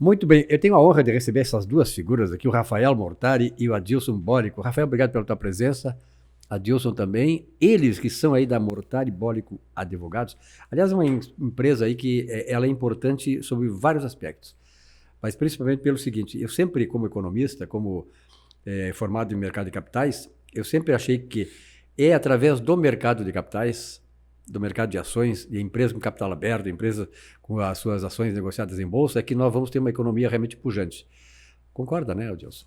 Muito bem, eu tenho a honra de receber essas duas figuras aqui, o Rafael Mortari e o Adilson Bólico. Rafael, obrigado pela tua presença. Adilson também. Eles que são aí da Mortari Bólico Advogados. Aliás, é uma empresa aí que ela é importante sobre vários aspectos. Mas principalmente pelo seguinte, eu sempre, como economista, como formado em mercado de capitais, eu sempre achei que é através do mercado de capitais, do mercado de ações, de empresas com capital aberto, empresas com as suas ações negociadas em bolsa, é que nós vamos ter uma economia realmente pujante. Concorda, né, Adilson?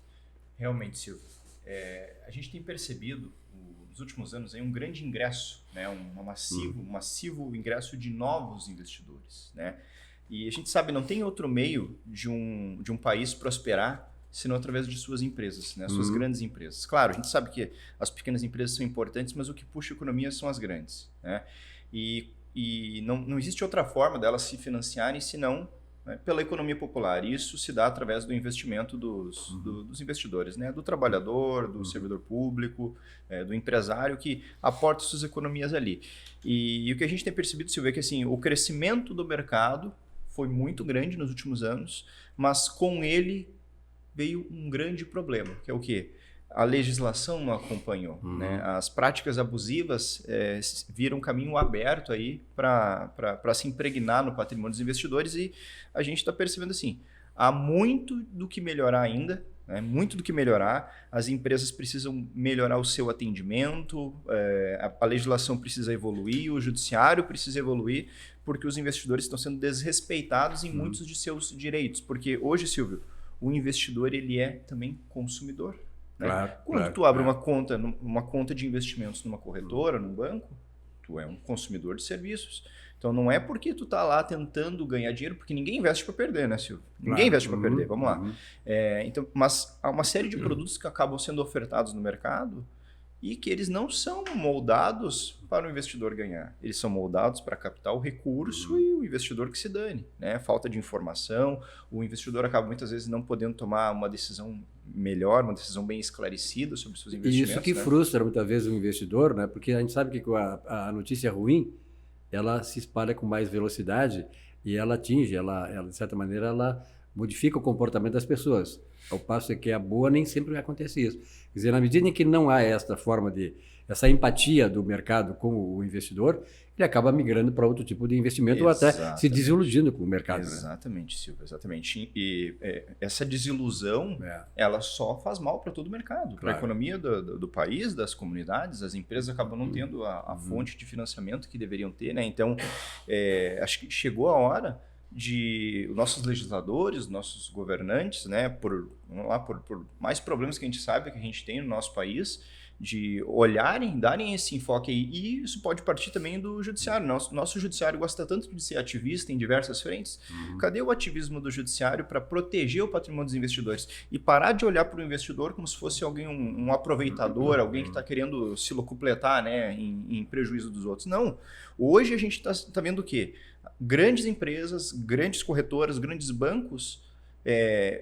Realmente, Silvio. A gente tem percebido, nos últimos anos, aí, um grande ingresso, né, um massivo ingresso de novos investidores. Né? E a gente sabe, não tem outro meio de um país prosperar senão através de suas empresas, né? Suas grandes empresas. Claro, a gente sabe que as pequenas empresas são importantes, mas o que puxa a economia são as grandes. Né? E não existe outra forma delas se financiarem senão, né, pela economia popular. Isso se dá através do investimento dos investidores, né? Do trabalhador, do servidor público, do empresário que aporta suas economias ali. E o que a gente tem percebido, Silvio, é que assim, o crescimento do mercado foi muito grande nos últimos anos, mas com ele veio um grande problema, que é o quê? A legislação não acompanhou. Né? As práticas abusivas viram um caminho aberto aí para se impregnar no patrimônio dos investidores e a gente está percebendo assim, há muito do que melhorar ainda, né? Muito do que melhorar, as empresas precisam melhorar o seu atendimento, a legislação precisa evoluir, o judiciário precisa evoluir, porque os investidores estão sendo desrespeitados em muitos de seus direitos, porque hoje, Silvio, o investidor ele é também consumidor. Né? Claro, Quando tu abre uma conta de investimentos numa corretora, num banco, tu é um consumidor de serviços. Então não é porque tu tá lá tentando ganhar dinheiro, porque ninguém investe para perder, né, Silvio? Ninguém investe para perder, vamos lá. Então, mas há uma série de produtos que acabam sendo ofertados no mercado e que eles não são moldados para o investidor ganhar. Eles são moldados para captar o recurso e o investidor que se dane. Né? Falta de informação, o investidor acaba muitas vezes não podendo tomar uma decisão melhor, uma decisão bem esclarecida sobre seus investimentos. E isso que frustra muitas vezes o investidor, né? Porque a gente sabe que a notícia ruim, ela se espalha com mais velocidade e ela atinge, ela de certa maneira, ela modifica o comportamento das pessoas. Ao passo que a boa nem sempre acontece isso. Quer dizer, na medida em que não há essa empatia do mercado com o investidor, ele acaba migrando para outro tipo de investimento ou até se desiludindo com o mercado. Exatamente, né? Silvio, exatamente. E essa desilusão, ela só faz mal para todo o mercado, para a economia do país, das comunidades, as empresas acabam não tendo a fonte de financiamento que deveriam ter, né? Então, acho que chegou a hora de nossos legisladores, nossos governantes, né, por mais problemas que a gente sabe que a gente tem no nosso país, de olharem, darem esse enfoque aí. E isso pode partir também do judiciário. Nosso judiciário gosta tanto de ser ativista em diversas frentes. Cadê o ativismo do judiciário para proteger o patrimônio dos investidores? E parar de olhar para o investidor como se fosse alguém, um aproveitador, alguém que está querendo se locupletar, né, em prejuízo dos outros. Não. Hoje a gente está vendo o quê? Grandes empresas, grandes corretoras, grandes bancos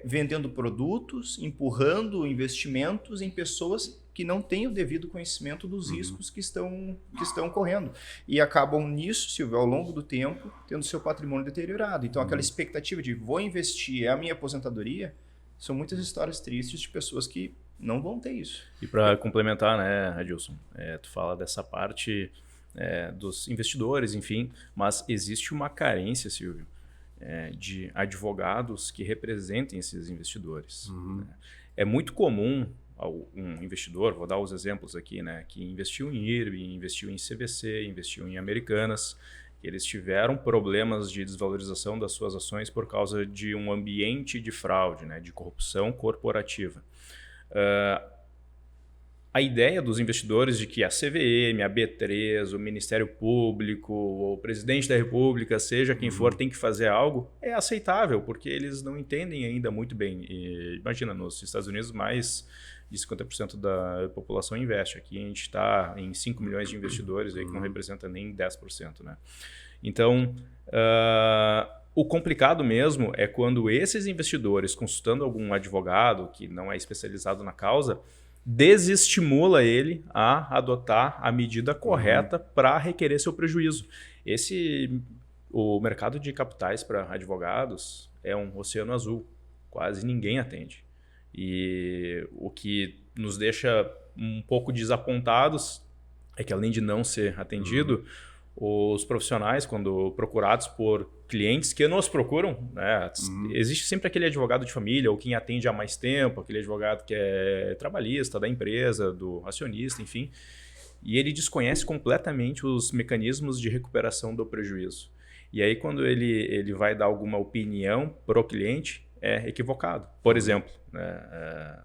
vendendo produtos, empurrando investimentos em pessoas que não têm o devido conhecimento dos riscos que estão correndo. E acabam nisso, Silvio, ao longo do tempo, tendo seu patrimônio deteriorado. Então, aquela expectativa de vou investir, é a minha aposentadoria, são muitas histórias tristes de pessoas que não vão ter isso. E para complementar, né, Adilson, tu fala dessa parte dos investidores, enfim, mas existe uma carência, Silvio, de advogados que representem esses investidores. Né? É muito comum um investidor, vou dar os exemplos aqui, né, que investiu em IRB, investiu em CVC, investiu em Americanas, que eles tiveram problemas de desvalorização das suas ações por causa de um ambiente de fraude, né, de corrupção corporativa. A ideia dos investidores de que a CVM, a B3, o Ministério Público, o Presidente da República, seja quem for, tem que fazer algo, é aceitável, porque eles não entendem ainda muito bem. E, imagina, nos Estados Unidos, mais de 50% da população investe. Aqui a gente está em 5 milhões de investidores, aí, que não representa nem 10%. Né? Então, o complicado mesmo é quando esses investidores, consultando algum advogado que não é especializado na causa, desestimula ele a adotar a medida correta para requerer seu prejuízo. O mercado de capitais para advogados é um oceano azul. Quase ninguém atende. E o que nos deixa um pouco desapontados é que, além de não ser atendido, os profissionais, quando procurados por clientes que nos procuram, né, existe sempre aquele advogado de família ou quem atende há mais tempo, aquele advogado que é trabalhista da empresa, do acionista, enfim, e ele desconhece completamente os mecanismos de recuperação do prejuízo. E aí, quando ele vai dar alguma opinião para o cliente, é equivocado. Por exemplo, né,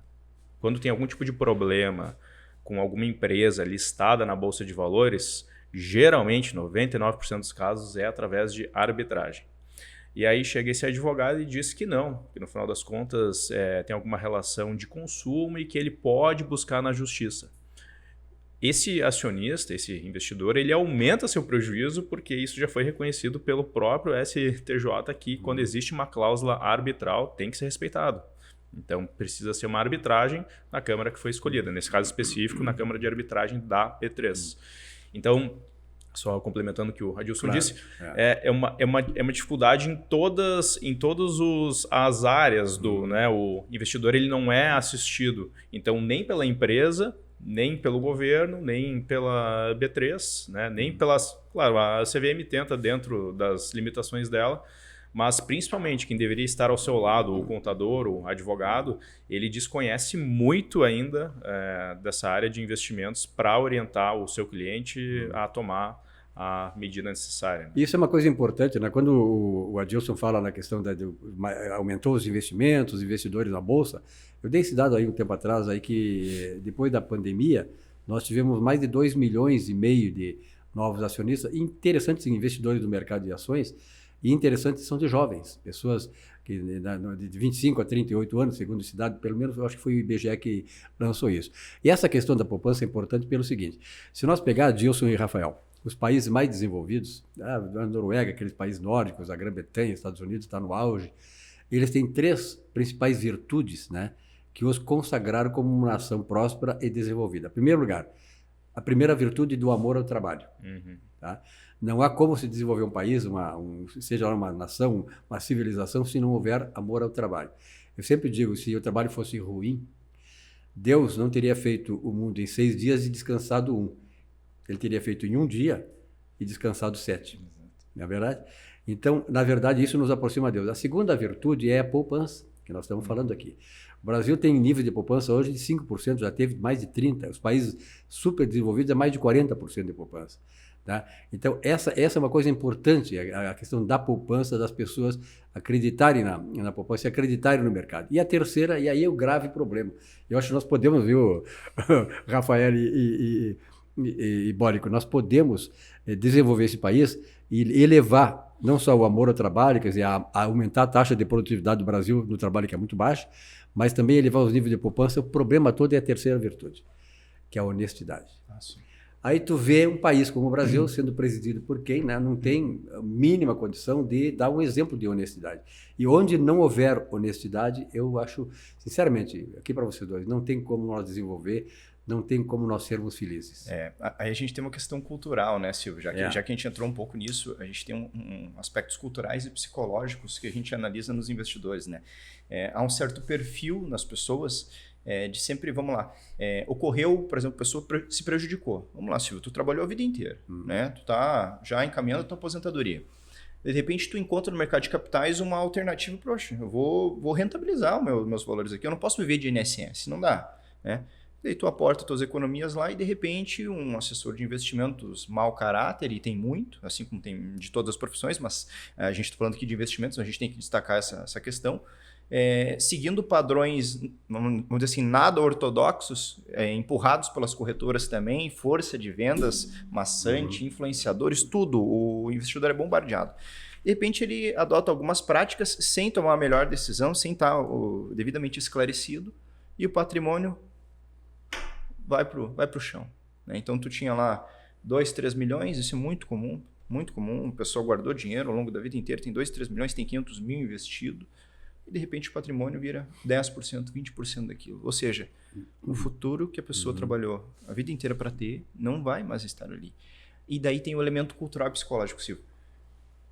quando tem algum tipo de problema com alguma empresa listada na Bolsa de Valores, geralmente, 99% dos casos, é através de arbitragem. E aí chega esse advogado e diz que não, que no final das contas tem alguma relação de consumo e que ele pode buscar na justiça. Esse acionista, esse investidor, ele aumenta seu prejuízo porque isso já foi reconhecido pelo próprio STJ que quando existe uma cláusula arbitral tem que ser respeitado. Então precisa ser uma arbitragem na Câmara que foi escolhida, nesse caso específico na Câmara de Arbitragem da B3. Então, só complementando o que o Adilson disse, é uma dificuldade em todas as áreas do, né, o investidor ele não é assistido, então nem pela empresa, nem pelo governo, nem pela B3, né, nem pelas... Claro, a CVM tenta dentro das limitações dela, mas principalmente quem deveria estar ao seu lado, o contador, o advogado, ele desconhece muito ainda dessa área de investimentos para orientar o seu cliente a tomar a medida necessária. Né? Isso é uma coisa importante, né? Quando o Adilson fala na questão de aumentou os investimentos, os investidores na Bolsa, eu dei esse dado aí um tempo atrás, aí que depois da pandemia, nós tivemos mais de 2,5 milhões de novos acionistas, interessantes investidores do mercado de ações, e interessantes são de jovens, pessoas que de 25 a 38 anos, segundo esse dado, pelo menos eu acho que foi o IBGE que lançou isso. E essa questão da poupança é importante pelo seguinte, se nós pegar Adilson e Rafael, os países mais desenvolvidos, a Noruega, aqueles países nórdicos, a Grã-Bretanha, Estados Unidos está no auge, eles têm 3 principais virtudes, né, que os consagraram como uma nação próspera e desenvolvida. Em primeiro lugar, a primeira virtude do amor ao trabalho. Tá? Não há como se desenvolver um país, seja lá uma nação, uma civilização, se não houver amor ao trabalho. Eu sempre digo, se o trabalho fosse ruim, Deus não teria feito o mundo em 6 dias e descansado 1. Ele teria feito em 1 dia e descansado 7. Não é verdade? Então, na verdade, isso nos aproxima a Deus. A segunda virtude é a poupança, que nós estamos falando aqui. O Brasil tem nível de poupança hoje de 5%, já teve mais de 30%. Os países super desenvolvidos é mais de 40% de poupança. Tá? Então, essa é uma coisa importante, a questão da poupança, das pessoas acreditarem na poupança e acreditarem no mercado. E a terceira, e aí é o grave problema. Eu acho que nós podemos, viu, Rafael e Bólico, nós podemos desenvolver esse país e elevar não só o amor ao trabalho, quer dizer, a aumentar a taxa de produtividade do Brasil no trabalho, que é muito baixa, mas também elevar os níveis de poupança. O problema todo é a terceira virtude, que é a honestidade. Aí tu vê um país como o Brasil sendo presidido por quem, né, não tem a mínima condição de dar um exemplo de honestidade. E onde não houver honestidade, eu acho, sinceramente, aqui para vocês dois, não tem como nós desenvolver, não tem como nós sermos felizes. Aí a gente tem uma questão cultural, né, Silvio? Já que a gente entrou um pouco nisso, a gente tem aspectos culturais e psicológicos que a gente analisa nos investidores, né? Há um certo perfil nas pessoas de sempre, vamos lá, ocorreu, por exemplo, a pessoa se prejudicou. Vamos lá, Silvio, tu trabalhou a vida inteira, né? Tu tá já encaminhando a tua aposentadoria. De repente, tu encontra no mercado de capitais uma alternativa, poxa, eu vou rentabilizar meus valores aqui, eu não posso viver de INSS, não dá, né? Daí tu aporta tuas economias lá e, de repente, um assessor de investimentos mau caráter, e tem muito, assim como tem de todas as profissões, mas a gente está falando aqui de investimentos, a gente tem que destacar essa questão, seguindo padrões, vamos dizer assim, nada ortodoxos, empurrados pelas corretoras também, força de vendas, maçante, influenciadores, tudo, o investidor é bombardeado. De repente, ele adota algumas práticas sem tomar a melhor decisão, sem estar devidamente esclarecido, e o patrimônio vai pro chão. Né? Então, tu tinha lá 2, 3 milhões, isso é muito comum, o pessoal guardou dinheiro ao longo da vida inteira, tem 2, 3 milhões, tem 500 mil investido, e de repente o patrimônio vira 10%, 20% daquilo. Ou seja, o futuro que a pessoa trabalhou a vida inteira para ter, não vai mais estar ali. E daí tem o elemento cultural e psicológico, Silvio.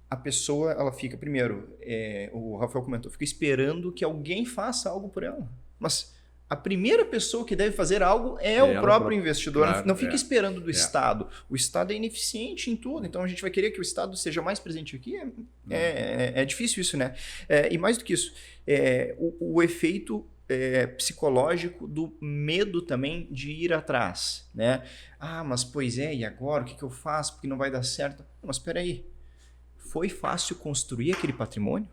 a pessoa, ela fica, primeiro, o Rafael comentou, fica esperando que alguém faça algo por ela. Mas a primeira pessoa que deve fazer algo é o próprio investidor. Claro, não fica esperando do Estado. O Estado é ineficiente em tudo, então a gente vai querer que o Estado seja mais presente aqui. É difícil isso, né? E mais do que isso, o efeito psicológico do medo também de ir atrás, né? Mas pois e agora? O que eu faço? Porque não vai dar certo. Mas espera aí. Foi fácil construir aquele patrimônio?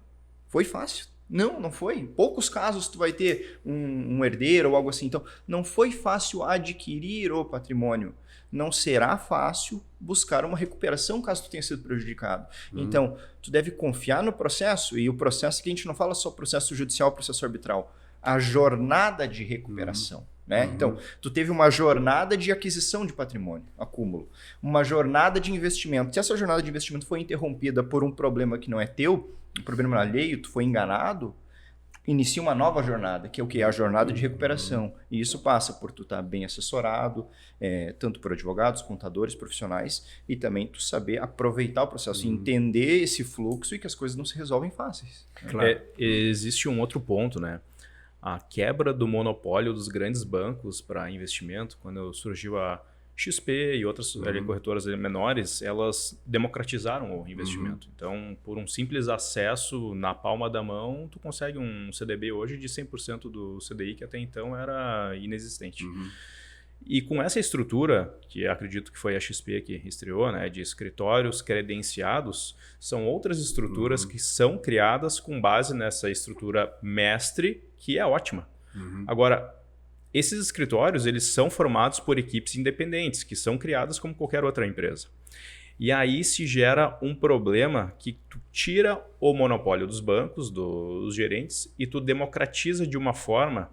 Foi fácil? Não foi. Em poucos casos tu vai ter um herdeiro ou algo assim. Então, não foi fácil adquirir o patrimônio. Não será fácil buscar uma recuperação caso tu tenha sido prejudicado. Então, tu deve confiar no processo, e o processo que a gente não fala só processo judicial, processo arbitral, a jornada de recuperação. Né? Então, tu teve uma jornada de aquisição de patrimônio, acúmulo, uma jornada de investimento. Se essa jornada de investimento foi interrompida por um problema que não é teu, um problema alheio, tu foi enganado, inicia uma nova jornada, que é o quê? A jornada de recuperação. E isso passa por tu estar bem assessorado, tanto por advogados, contadores, profissionais, e também tu saber aproveitar o processo, entender esse fluxo e que as coisas não se resolvem fáceis. Claro. Existe um outro ponto, né? A quebra do monopólio dos grandes bancos para investimento, quando surgiu a XP e outras corretoras menores, elas democratizaram o investimento. Então, por um simples acesso na palma da mão, tu consegue um CDB hoje de 100% do CDI, que até então era inexistente. E com essa estrutura, que acredito que foi a XP que estreou, né, de escritórios credenciados, são outras estruturas que são criadas com base nessa estrutura mestre, que é ótima. Agora, esses escritórios, eles são formados por equipes independentes, que são criadas como qualquer outra empresa. E aí se gera um problema que tu tira o monopólio dos bancos, dos gerentes, e tu democratiza de uma forma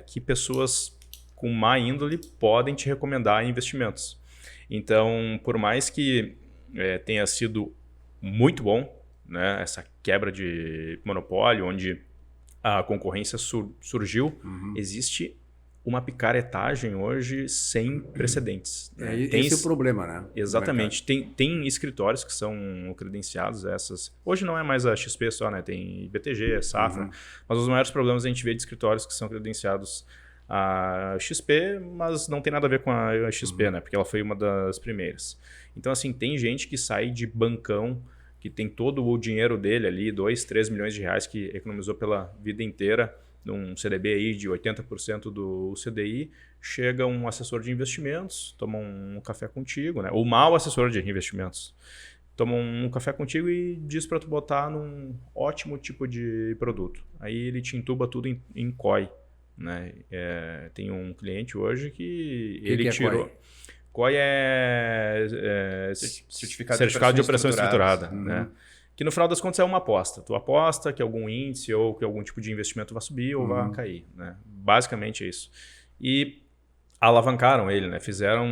que pessoas com má índole podem te recomendar investimentos. Então, por mais que tenha sido muito bom, né, essa quebra de monopólio, onde a concorrência surgiu, existe uma picaretagem hoje sem precedentes. Esse é o problema, né? Exatamente. Tem escritórios que são credenciados essas. Hoje não é mais a XP só, né? Tem BTG, Safra. Mas os maiores problemas a gente vê de escritórios que são credenciados a XP, mas não tem nada a ver com a XP, né? Porque ela foi uma das primeiras. Então, assim, tem gente que sai de bancão, que tem todo o dinheiro dele ali, 2, 3 milhões de reais que economizou pela vida inteira, num CDB aí de 80% do CDI, chega um assessor de investimentos, toma um café contigo, né? Ou mau assessor de investimentos, toma um café contigo e diz para tu botar num ótimo tipo de produto. Aí ele te entuba tudo em COI. Né? Tem um cliente hoje que ele tirou... COI é certificado de operação estruturada. Né? Que no final das contas é uma aposta. Tu aposta que algum índice ou que algum tipo de investimento vai subir ou vai cair. Né? Basicamente é isso. E alavancaram ele, né? Fizeram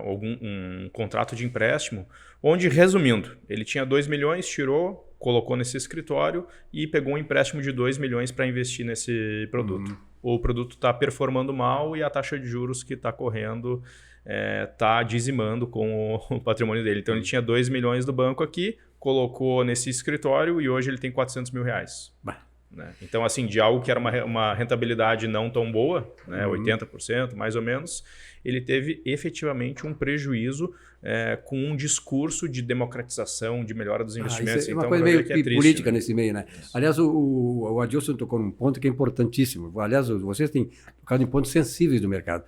um contrato de empréstimo onde, resumindo, ele tinha 2 milhões, tirou, colocou nesse escritório e pegou um empréstimo de 2 milhões para investir nesse produto. O produto está performando mal e a taxa de juros que está correndo está dizimando com o patrimônio dele. Então ele tinha 2 milhões do banco aqui, colocou nesse escritório e hoje ele tem 400 mil reais. Né? Então, assim, de algo que era uma rentabilidade não tão boa, né, 80% mais ou menos, ele teve efetivamente um prejuízo com um discurso de democratização, de melhora dos investimentos. Isso é uma então, coisa meio que é triste, política, né? Nesse meio, né? Aliás, o Adilson tocou num ponto que é importantíssimo. Aliás, vocês têm tocado em pontos sensíveis do mercado.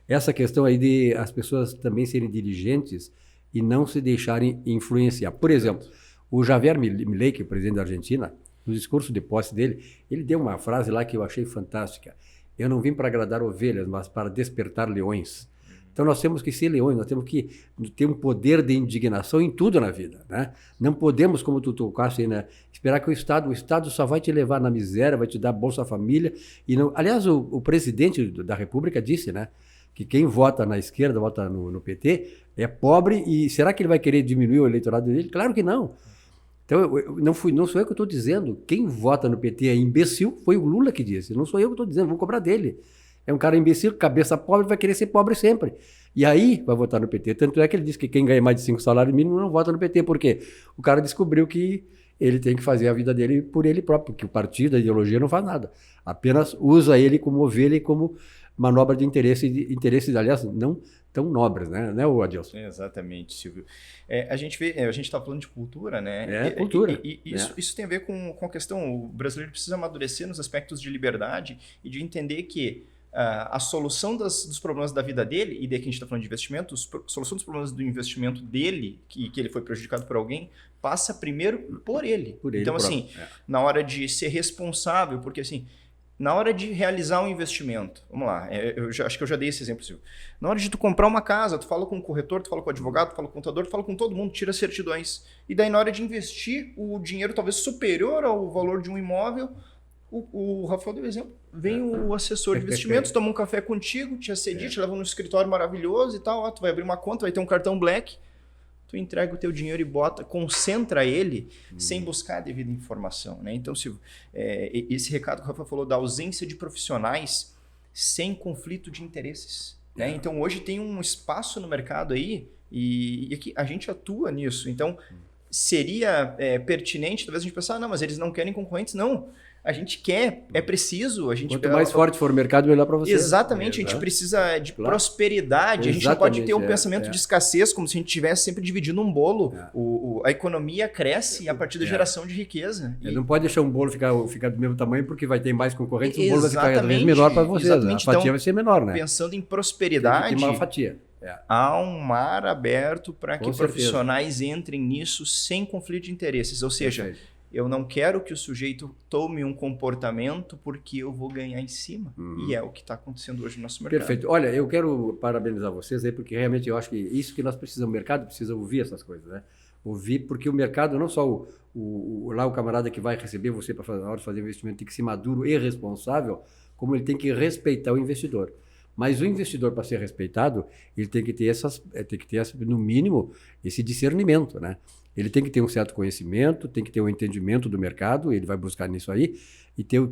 Essa questão aí de as pessoas também serem diligentes e não se deixarem influenciar. Por exemplo, o Javier Milei, que é o presidente da Argentina, no discurso de posse dele, ele deu uma frase lá que eu achei fantástica. Eu não vim para agradar ovelhas, mas para despertar leões. Então nós temos que ser leões, nós temos que ter um poder de indignação em tudo na vida. Né? Não podemos, como tu tocaste, né, esperar que o Estado só vai te levar na miséria, vai te dar Bolsa Família. E não... Aliás, o presidente da República disse, né, que quem vota na esquerda, vota no PT, é pobre, e será que ele vai querer diminuir o eleitorado dele? Claro que não. Então, não sou eu que estou dizendo. Quem vota no PT é imbecil, foi o Lula que disse. Não sou eu que estou dizendo, vou cobrar dele. É um cara imbecil, cabeça pobre, vai querer ser pobre sempre. E aí vai votar no PT. Tanto é que ele diz que quem ganha mais de 5 salários mínimos não vota no PT. Por quê? O cara descobriu que ele tem que fazer a vida dele por ele próprio, porque o partido, a ideologia não faz nada. Apenas usa ele como ovelha e como manobra de interesses, aliás, não tão nobres, né, o Adilson? Exatamente, Silvio. A gente está falando de cultura, né? Cultura. Isso tem a ver com a questão, o brasileiro precisa amadurecer nos aspectos de liberdade e de entender que a solução dos problemas da vida dele, e daí que a gente está falando de investimento, a solução dos problemas do investimento dele, que ele foi prejudicado por alguém, passa primeiro por ele. Então, assim, na hora de ser responsável, porque assim, na hora de realizar um investimento, vamos lá, acho que eu já dei esse exemplo, Silvio. Na hora de tu comprar uma casa, tu fala com o corretor, tu fala com o advogado, tu fala com o contador, tu fala com todo mundo, tira certidões. E daí na hora de investir, o dinheiro talvez superior ao valor de um imóvel, o Rafael deu exemplo, vem o assessor de investimentos, toma um café contigo, te assedia, te leva num escritório maravilhoso e tal, tu vai abrir uma conta, vai ter um cartão Black, tu entrega o teu dinheiro e concentra ele sem buscar a devida informação, né? Então, Silvio, esse recado que o Rafael falou da ausência de profissionais sem conflito de interesses, né? Então, hoje tem um espaço no mercado aí e aqui a gente atua nisso. Então, seria pertinente, talvez a gente pensar, não, mas eles não querem concorrentes, não. A gente quer, é preciso. Quanto mais forte for o mercado, melhor para você. Exatamente, a gente precisa de prosperidade. A gente não pode ter um pensamento de escassez, como se a gente estivesse sempre dividindo um bolo. A economia cresce a partir da geração de riqueza. Não pode deixar um bolo ficar do mesmo tamanho, porque vai ter mais concorrentes, o bolo vai ficar cada vez menor para você. A fatia vai ser menor, né? Pensando em prosperidade, tem uma fatia. Há um mar aberto para que profissionais entrem nisso sem conflito de interesses. Ou seja, eu não quero que o sujeito tome um comportamento porque eu vou ganhar em cima. E é o que está acontecendo hoje no nosso mercado. Perfeito. Olha, eu quero parabenizar vocês aí, porque realmente eu acho que isso que nós precisamos, o mercado precisa ouvir essas coisas, né? Ouvir, porque o mercado, não só lá o camarada que vai receber você para na hora de fazer investimento tem que ser maduro e responsável, como ele tem que respeitar o investidor. Mas o investidor, para ser respeitado, ele tem que ter no mínimo, esse discernimento, né? Ele tem que ter um certo conhecimento, tem que ter um entendimento do mercado, ele vai buscar nisso aí, e tem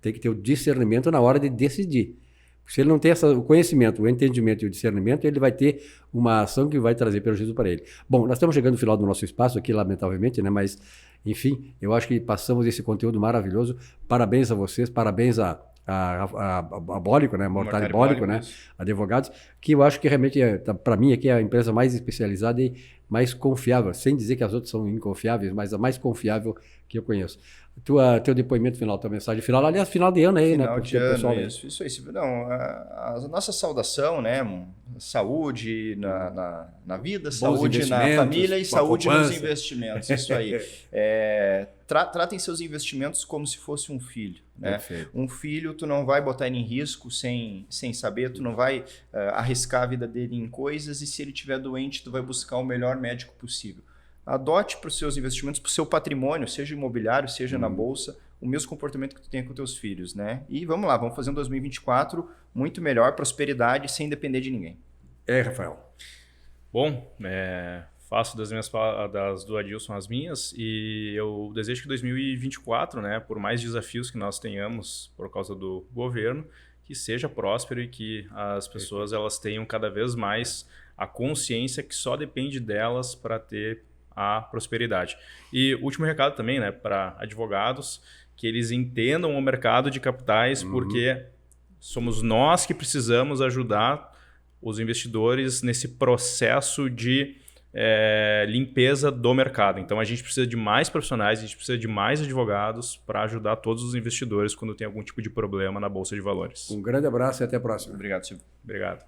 que ter o discernimento na hora de decidir. Se ele não tem o conhecimento, o entendimento e o discernimento, ele vai ter uma ação que vai trazer prejuízo para ele. Bom, nós estamos chegando no final do nosso espaço aqui, lamentavelmente, né? Mas, enfim, eu acho que passamos esse conteúdo maravilhoso. Parabéns a vocês, parabéns a Bólico, né? Mortari Bólico, né? Advogados, que eu acho que realmente, para mim, aqui é a empresa mais especializada e mais confiável, sem dizer que as outras são inconfiáveis, mas a mais confiável que eu conheço. Teu depoimento final, tua mensagem final, aliás, final de ano aí, final né? De ano, pessoal, isso aí. Não, a nossa saudação, né? Saúde na vida, saúde na família e saúde nos investimentos, isso aí. Tratem seus investimentos como se fosse um filho, né? Um filho, tu não vai botar ele em risco sem saber, tu não vai arriscar a vida dele em coisas, e se ele estiver doente, tu vai buscar o melhor médico possível. Adote para os seus investimentos, para o seu patrimônio, seja imobiliário, seja na bolsa, o mesmo comportamento que tu tem com teus filhos, né? E vamos lá, vamos fazer um 2024 muito melhor, prosperidade, sem depender de ninguém. Rafael? Bom, faço das do Adilson as minhas, e eu desejo que 2024, né, por mais desafios que nós tenhamos por causa do governo, que seja próspero e que as pessoas elas tenham cada vez mais a consciência que só depende delas para ter a prosperidade. E último recado também, né, para advogados, que eles entendam o mercado de capitais, porque somos nós que precisamos ajudar os investidores nesse processo de limpeza do mercado. Então a gente precisa de mais profissionais, a gente precisa de mais advogados para ajudar todos os investidores quando tem algum tipo de problema na Bolsa de Valores. Um grande abraço e até a próxima. Obrigado, Silvio. Obrigado.